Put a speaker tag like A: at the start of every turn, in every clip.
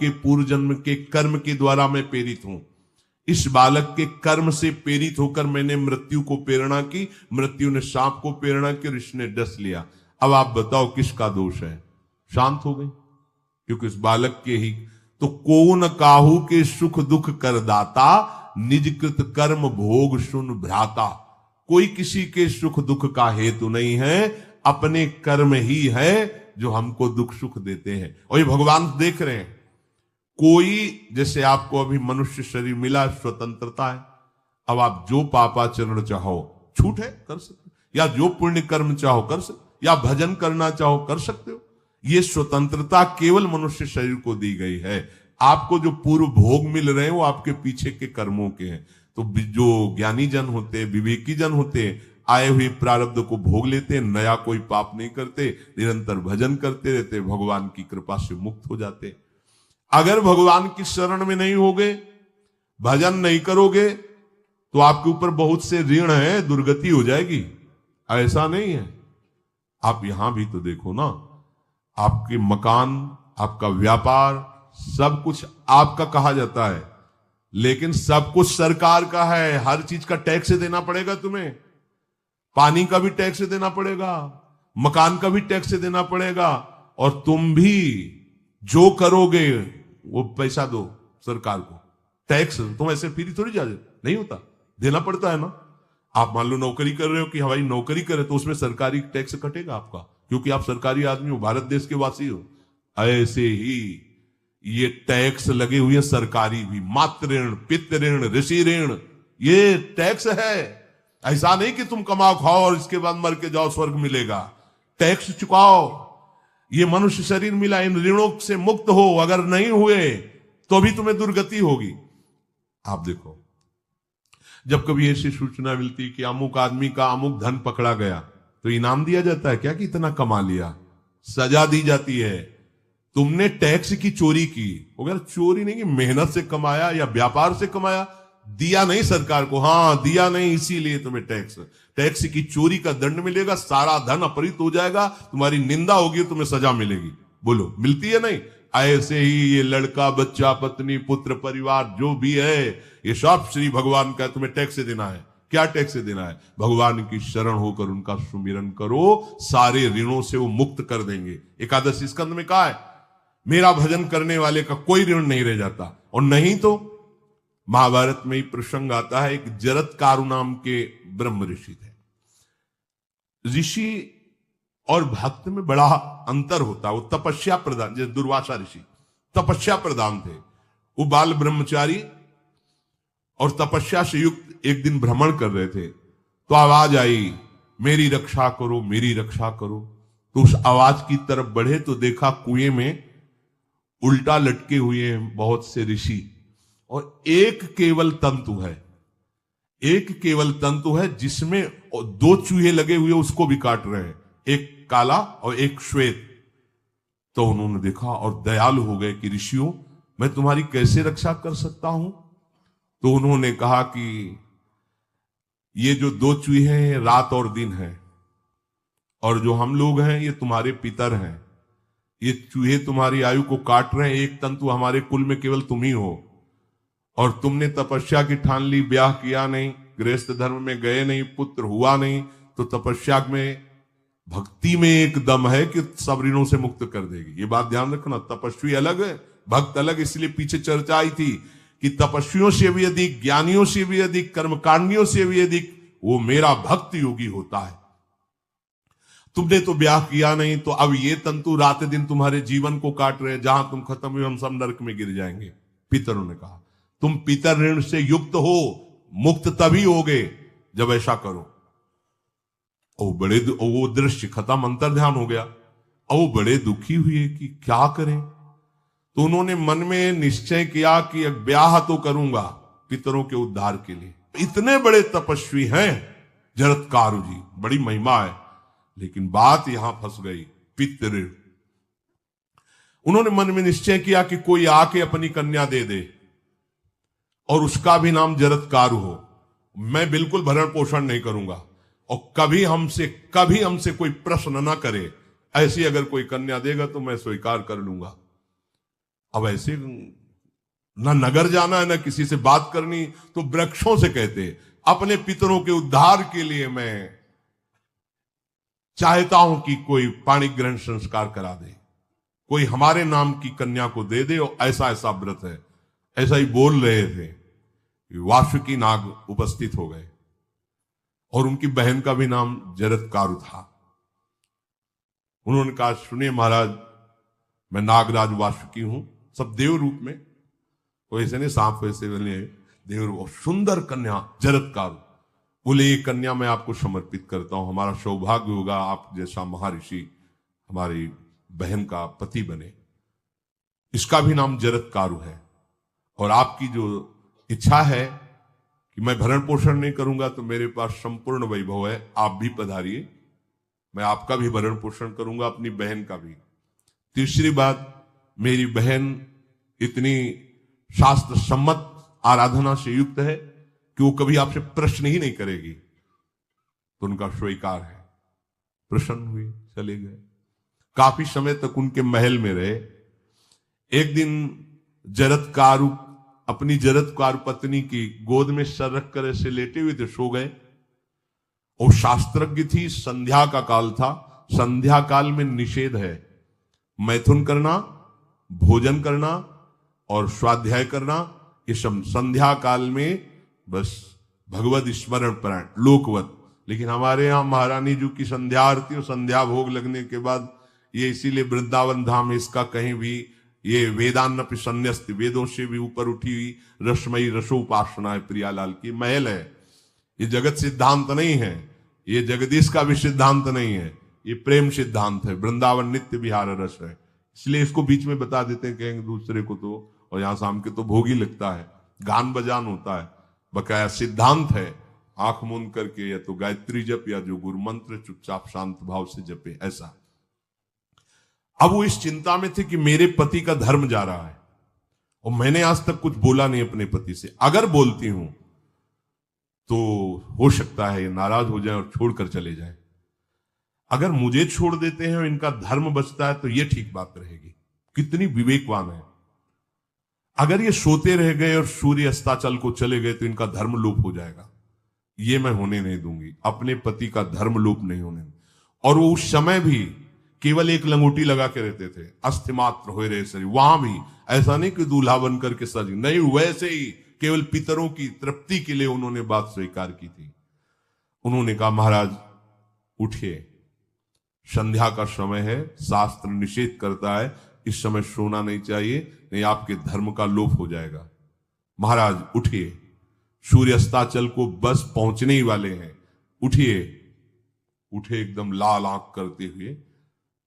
A: के पूर्व जन्म के कर्म के द्वारा मैं प्रेरित हूं। इस बालक के कर्म से प्रेरित होकर मैंने मृत्यु को प्रेरणा की, मृत्यु ने सांप को प्रेरणा की और इसने डस लिया। अब आप बताओ किसका दोष है? शांत हो गई, क्योंकि इस बालक के ही तो को न काहू के सुख दुख कर दाता, निज कृत कर्म भोग सुन भ्राता। कोई किसी के सुख दुख का हेतु नहीं है, अपने कर्म ही है जो हमको दुख सुख देते हैं। और ये भगवान देख रहे हैं। कोई, जैसे आपको अभी मनुष्य शरीर मिला, स्वतंत्रता है, अब आप जो पापाचरण चाहो छूट है कर सकते, या जो पुण्य कर्म चाहो कर सकते, या भजन करना चाहो कर सकते हो। ये स्वतंत्रता केवल मनुष्य शरीर को दी गई है। आपको जो पूर्व भोग मिल रहे हैं वो आपके पीछे के कर्मों के हैं। तो जो ज्ञानी जन होते, विवेकी जन होते, आए हुए प्रारब्ध को भोग लेते, नया कोई पाप नहीं करते, निरंतर भजन करते रहते, भगवान की कृपा से मुक्त हो जाते। अगर भगवान की शरण में नहीं होगे, भजन नहीं करोगे, तो आपके ऊपर बहुत से ऋण है, दुर्गति हो जाएगी। ऐसा नहीं है। आप यहां भी तो देखो ना, आपके मकान, आपका व्यापार, सब कुछ आपका कहा जाता है, लेकिन सब कुछ सरकार का है। हर चीज का टैक्स देना पड़ेगा तुम्हें। पानी का भी टैक्स देना पड़ेगा, मकान का भी टैक्स देना पड़ेगा, और तुम भी जो करोगे वो पैसा दो सरकार को। टैक्स तुम ऐसे फ्री थोड़ी जा नहीं होता, देना पड़ता है ना। आप मान लो नौकरी कर रहे हो कि हवाई नौकरी करे, तो उसमें सरकारी टैक्स कटेगा आपका, क्योंकि आप सरकारी आदमी हो, भारत देश के वासी हो। ऐसे ही ये टैक्स लगे हुए हैं सरकारी भी, मातृ ऋण, पितृ ऋण, ऋषि ऋण, ये टैक्स है। ऐसा नहीं कि तुम कमाओ खाओ और इसके बाद मर के जाओ स्वर्ग मिलेगा। टैक्स चुकाओ। ये मनुष्य शरीर मिला, इन ऋणों से मुक्त हो। अगर नहीं हुए तो भी तुम्हें दुर्गति होगी। आप देखो, जब कभी ऐसी सूचना मिलती कि अमुक आदमी का अमुक धन पकड़ा गया, तो इनाम दिया जाता है क्या कि इतना कमा लिया? सजा दी जाती है। तुमने टैक्स की चोरी की, अगर चोरी नहीं की, मेहनत से कमाया या व्यापार से कमाया, दिया नहीं सरकार को, हाँ दिया नहीं, इसीलिए तुम्हें टैक्स की चोरी का दंड मिलेगा। सारा धन अपहृत हो जाएगा, तुम्हारी निंदा होगी, तुम्हें सजा मिलेगी। बोलो मिलती है नहीं? ऐसे ही ये लड़का, बच्चा, पत्नी, पुत्र, परिवार जो भी है, ये सब श्री भगवान का तुम्हें टैक्स देना है। क्या टैक्स देना है? भगवान की शरण होकर उनका सुमिरन करो, सारे ऋणों से वो मुक्त कर देंगे। एकादशी स्कंद में कहा है, मेरा भजन करने वाले का कोई ऋण नहीं रह जाता। और नहीं तो महाभारत में ही प्रसंग आता है, एक जरत्कारु नाम के ब्रह्म ऋषि थे। ऋषि और भक्त में बड़ा अंतर होता है। वो तपस्या प्रधान, जैसे दुर्वासा ऋषि तपस्या प्रधान थे, वो बाल ब्रह्मचारी और तपस्या से युक्त एक दिन भ्रमण कर रहे थे, तो आवाज आई, मेरी रक्षा करो, मेरी रक्षा करो। तो उस आवाज की तरफ बढ़े तो देखा कुएं में उल्टा लटके हुए हैं बहुत से ऋषि, और एक केवल तंतु है, एक केवल तंतु है जिसमें दो चूहे लगे हुए उसको भी काट रहे हैं, एक काला और एक श्वेत। तो उन्होंने देखा और दयालु हो गए कि ऋषियों, मैं तुम्हारी कैसे रक्षा कर सकता हूं? तो उन्होंने कहा कि ये जो दो चूहे हैं रात और दिन है, और जो हम लोग हैं ये तुम्हारे पितर हैं। ये चूहे तुम्हारी आयु को काट रहे हैं, एक तंतु हमारे कुल में केवल तुम ही हो, और तुमने तपस्या की ठान ली, ब्याह किया नहीं, गृहस्थ धर्म में गए नहीं, पुत्र हुआ नहीं, तो तपस्या में, भक्ति में एक दम है कि सब ऋणों से मुक्त कर देगी। ये बात ध्यान रखना, तपस्वी अलग है, भक्त अलग। इसलिए पीछे चर्चा आई थी कि तपस्वियों से भी अधिक, ज्ञानियों से भी अधिक, कर्मकांडियों से भी अधिक वो मेरा भक्त योगी होता है। तुमने तो ब्याह किया नहीं, तो अब ये तंतु रात दिन तुम्हारे जीवन को काट रहे हैं, जहां तुम खत्म हुए हम सब नरक में गिर जाएंगे। पितरों ने कहा, तुम पितर ऋण से युक्त हो, मुक्त तभी होगे जब ऐसा करो। वो दृश्य खत्म, अंतर ध्यान हो गया। और वो बड़े दुखी हुए कि क्या करें। तो उन्होंने मन में निश्चय किया कि ब्याह तो करूंगा पितरों के उद्धार के लिए। इतने बड़े तपस्वी हैं जरत्कारु जी, बड़ी महिमा है, लेकिन बात यहां फंस गई, पितृ। उन्होंने मन में निश्चय किया कि कोई आके अपनी कन्या दे दे और उसका भी नाम जरत्कारु हो। मैं बिल्कुल भरण पोषण नहीं करूंगा, और कभी हमसे कोई प्रश्न ना करे, ऐसी अगर कोई कन्या देगा तो मैं स्वीकार कर लूंगा। अब ऐसे ना नगर जाना है ना किसी से बात करनी, तो वृक्षों से कहते अपने पितरों के उद्धार के लिए मैं चाहता हूं कि कोई पाणी ग्रहण संस्कार करा दे, कोई हमारे नाम की कन्या को दे दे, और ऐसा ऐसा व्रत है। ऐसा ही बोल रहे थे, वासुकी नाग उपस्थित हो गए और उनकी बहन का भी नाम जरत्कारु था। उन्होंने कहा, सुनिए महाराज, मैं नागराज वासुकी हूं, सब देव रूप में, तो ऐसे नहीं सांप वैसे बने देव रूप, सुंदर कन्या जरत्कारु। बोले, ये कन्या मैं आपको समर्पित करता हूं, हमारा सौभाग्य होगा आप जैसा महर्षि हमारी बहन का पति बने। इसका भी नाम जरत्कारु है, और आपकी जो इच्छा है कि मैं भरण पोषण नहीं करूंगा तो मेरे पास संपूर्ण वैभव है, आप भी पधारिए, मैं आपका भी भरण पोषण करूंगा, अपनी बहन का भी। तीसरी बात, मेरी बहन इतनी शास्त्र सम्मत आराधना से युक्त है कि वो कभी आपसे प्रश्न ही नहीं करेगी, तो उनका स्वीकार है। प्रसन्न हुए, चले गए। काफी समय तक उनके महल में रहे। एक दिन जरत्कारु अपनी जरत्कारु पत्नी की गोद में सर रख कर ऐसे लेटे हुए थे, सो गए। और शास्त्रज्ञ थी, संध्या का काल था, संध्या काल में निषेध है मैथुन करना, भोजन करना और स्वाध्याय करना, ये सब संध्या काल में बस भगवत स्मरण परायण लोकवत। लेकिन हमारे यहां महारानी जी की संध्या आरती और संध्या भोग लगने के बाद ये इसीलिए वृंदावन धाम इसका कहीं भी ये वेदान्नपि संन्यस्त, वेदों से भी ऊपर उठी हुई रसमयी रसोपासना है, प्रियालाल की महल है। ये जगत सिद्धांत नहीं है, ये जगदीश का भी सिद्धांत नहीं है, ये प्रेम सिद्धांत है। वृंदावन नित्य विहार रस है, इसलिए इसको बीच में बता देते हैं कहेंगे दूसरे को तो, और यहां शाम के तो भोग ही लगता है, गान बजान होता है, बकाया सिद्धांत है। आंख मूंद करके या तो गायत्री जप या जो गुरु मंत्र चुपचाप शांत भाव से जपे, ऐसा। अब वो इस चिंता में थे कि मेरे पति का धर्म जा रहा है, और मैंने आज तक कुछ बोला नहीं अपने पति से, अगर बोलती हूं तो हो सकता है ये नाराज हो जाए और छोड़कर चले जाए। अगर मुझे छोड़ देते हैं और इनका धर्म बचता है तो ये ठीक बात रहेगी। कितनी विवेकवान है। अगर ये सोते रह गए और सूर्य अस्ताचल को चले गए तो इनका धर्म लोप हो जाएगा, ये मैं होने नहीं दूंगी, अपने पति का धर्म लोप नहीं होने। और वो उस समय भी केवल एक लंगोटी लगा के रहते थे, अस्थिमात्र हो रहे शरीर, वहां भी ऐसा नहीं कि दूल्हा बन करके सज, नहीं, वैसे ही केवल पितरों की तृप्ति के लिए उन्होंने बात स्वीकार की थी। उन्होंने कहा, महाराज उठिए, संध्या का समय है, शास्त्र निषेध करता है इस समय सोना नहीं चाहिए, नहीं आपके धर्म का लोप हो जाएगा। महाराज उठिए, सूर्य अस्ताचल को बस पहुंचने ही वाले हैं, उठिए। उठे एकदम लाल आंख करते हुए,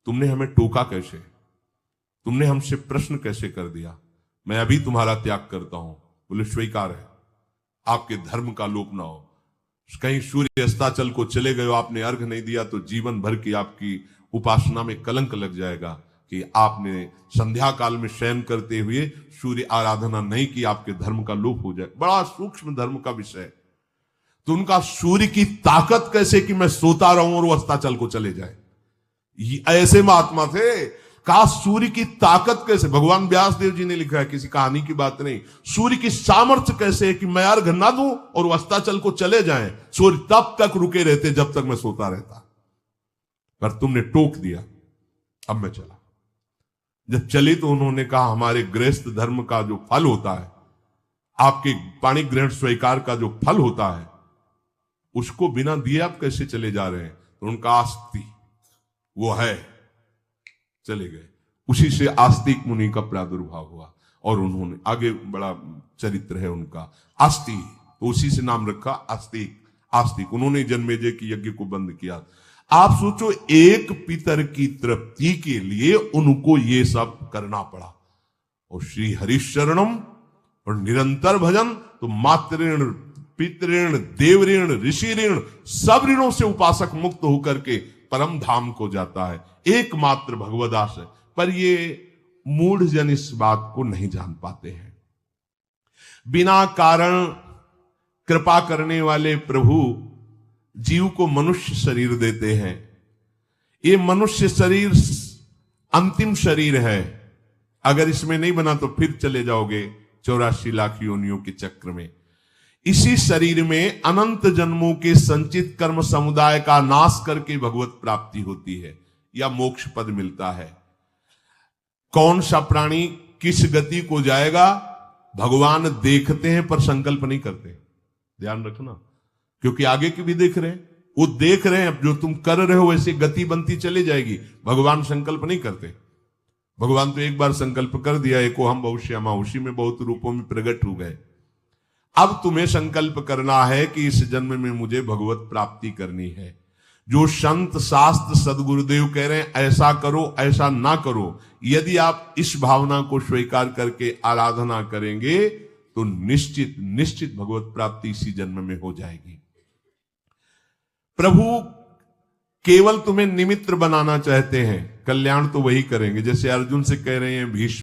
A: तुमने हमें टोका कैसे, तुमने हमसे प्रश्न कैसे कर दिया, मैं अभी तुम्हारा त्याग करता हूं। बोले, स्वीकार है, आपके धर्म का लोप ना हो। कहीं सूर्य अस्ताचल को चले गए, आपने अर्घ नहीं दिया तो जीवन भर की आपकी उपासना में कलंक लग जाएगा कि आपने संध्या काल में शयन करते हुए सूर्य आराधना नहीं की, आपके धर्म का लोप हो जाए। बड़ा सूक्ष्म धर्म का विषय। तो उनका सूर्य की ताकत कैसे कि मैं सोता रहूं और वो अस्ताचल को चले जाए, ऐसे महात्मा थे। का सूर्य की ताकत कैसे, भगवान व्यास देव जी ने लिखा है, किसी कहानी की बात नहीं। सूर्य की सामर्थ्य कैसे है कि मैं अर्घ ना दूं और वो अस्ताचल को चले जाएं, सूर्य तब तक रुके रहते जब तक मैं सोता रहता, पर तुमने टोक दिया, अब मैं चला। जब चले तो उन्होंने कहा, हमारे गृहस्थ धर्म का जो फल होता है, आपके पाणी ग्रहण स्वीकार का जो फल होता है, उसको बिना दिए आप कैसे चले जा रहे हैं। तो उनका आस्ति वो है, चले गए। उसी से आस्तिक मुनि का प्रादुर्भाव हुआ, और उन्होंने आगे बड़ा चरित्र है उनका, आस्ति, तो उसी से नाम रखा आस्तिक। आस्तिक उन्होंने जन्मेजय की यज्ञ को बंद किया। आप सोचो, एक पितर की तृप्ति के लिए उनको ये सब करना पड़ा। और श्री हरिशरणम और निरंतर भजन, तो मातृण, पितृण, देवऋण, ऋषि ऋण, सब ऋणों से उपासक मुक्त होकर के परम धाम को जाता है। एकमात्र भगवदास है, पर ये मूढ़ जन इस बात को नहीं जान पाते हैं। बिना कारण कृपा करने वाले प्रभु जीव को मनुष्य शरीर देते हैं। ये मनुष्य शरीर अंतिम शरीर है, अगर इसमें नहीं बना तो फिर चले जाओगे 84 लाख योनियों के चक्र में। इसी शरीर में अनंत जन्मों के संचित कर्म समुदाय का नाश करके भगवत प्राप्ति होती है या मोक्ष पद मिलता है। कौन सा प्राणी किस गति को जाएगा भगवान देखते हैं पर संकल्प नहीं करते, ध्यान रखना, क्योंकि आगे की भी देख रहे हैं, वो देख रहे हैं। अब जो तुम कर रहे हो वैसे गति बनती चली जाएगी, भगवान संकल्प नहीं करते। भगवान तो एक बार संकल्प कर दिया, एको हम बहुश्यामा, उसी में बहुत रूपों में प्रकट हो गए। अब तुम्हें संकल्प करना है कि इस जन्म में मुझे भगवत प्राप्ति करनी है। जो संत शास्त्र सदगुरुदेव कह रहे हैं ऐसा करो ऐसा ना करो, यदि आप इस भावना को स्वीकार करके आराधना करेंगे तो निश्चित निश्चित भगवत प्राप्ति इसी जन्म में हो जाएगी। प्रभु केवल तुम्हें निमित्त बनाना चाहते हैं, कल्याण तो वही करेंगे। जैसे अर्जुन से कह रहे हैं भीष्म